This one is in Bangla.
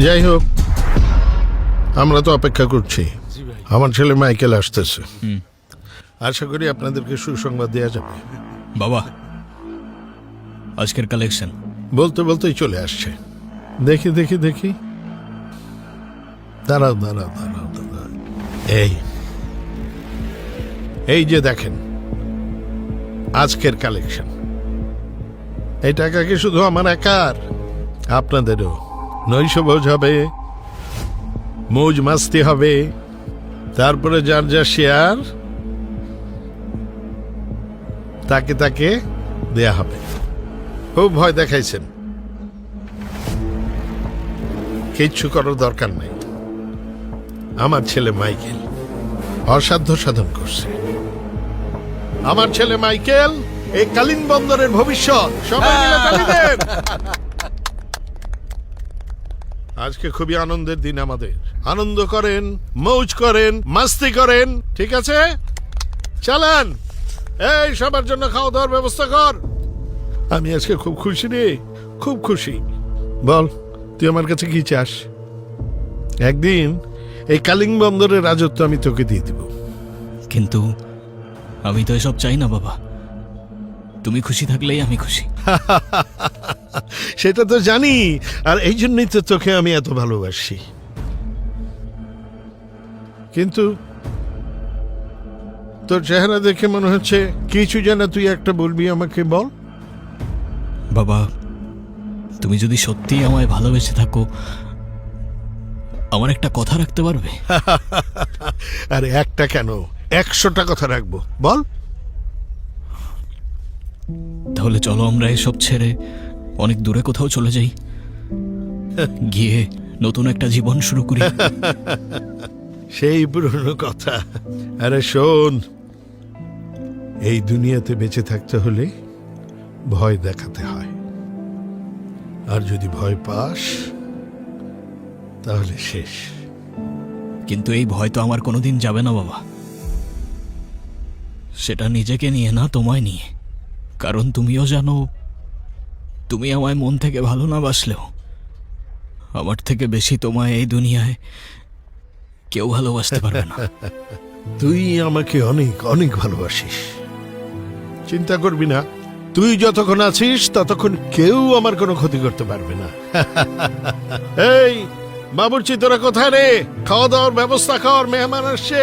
যাই হোক, আমরা তো অপেক্ষা করছি। আমার ছেলে মাইকেল আসতেছে। আশা করি আপনাদেরকে সুসংবাদ দেওয়া যাবে। বাবা, আজকের কালেকশন। বলতে বলতেই চলে আসছে। দেখি দেখি দেখি, দাঁড়াও দাঁড়াও দাঁড়াও দাঁড়াও। এই যে দেখেন আজকের কালেকশন। এই টাকা কি শুধু আমার একার? আপনাদেরও নৈশভোজ হবে, মৌজ মাস্তি হবে, তারপরে যার যা শেয়ার তাকে তাকে দেয়া হবে। খুব ভয় দেখাইছেন, কিচ্ছু করার দরকার নাই। আমার ছেলে মাইকেল অসাধ্য সাধন করছে। আমার ছেলে মাইকেল এই কালিন বন্দরের ভবিষ্যৎ। সবাই মিলে তালি দেন। আজকে খুবই আনন্দের দিন আমাদের। আনন্দ করেন, মৌজ করেন, মাস্তি করেন, ঠিক আছে? চালান। এই সবার জন্য খাওয়া দাওয়ার ব্যবস্থা কর। আমি আজকে খুব খুশি রে, খুব খুশি। বল, তুই আমার কাছে কি চাস? একদিন এই কালিং বন্দরের রাজত্ব আমি তোকে দিয়ে দিব। কিন্তু আমি তো এসব চাই না বাবা। তুমি খুশি থাকলেই আমি খুশি। সেটা তো জানি, আর এই জন্যই তো তোকে আমি এত ভালোবাসি। কিন্তু তোর চেহারা দেখে মনে হচ্ছে কিছু যেন তুই একটা বলবি আমাকে। বল। বাবা, তুমি যদি সত্যি আমায় ভালোবেসে থাকো, আমার একটা কথা রাখতে পারবে? আর একটা কেন, 100টা কথা রাখবো। বল। তাহলে চলো আমরা এসব ছেড়ে অনেক দূরে কোথাও চলে যাই, গিয়ে নতুন একটা জীবন শুরু করি। সেই পুরনো কথা। আরে শোন, এই দুনিয়াতে বেঁচে থাকতে হলে ভয় দেখাতে হয়, আর যদি ভয় পাস তাহলে শেষ। কিন্তু এই ভয় তো আমার কোনোদিন যাবে না বাবা। সেটা নিজেকে নিয়ে না, তোমায় নিয়ে। কারণ তুমিও জানো, তুমি আমায় মন থেকে ভালো না বাসলেও আমার থেকে বেশি তোমায় এই দুনিয়ায় কেউ ভালোবাসতে পারবে না। তুই আমাকে অনেক অনেক ভালোবাসিস, চিন্তা করবি না। তুই যতক্ষণ আছিস ততক্ষণ কেউ আমার কোনো ক্ষতি করতে পারবে না। এই বাবুর্চি, তোরা কোথায় রে? খাওয়া দাওয়ার ব্যবস্থা কর, মেহমান আসছে।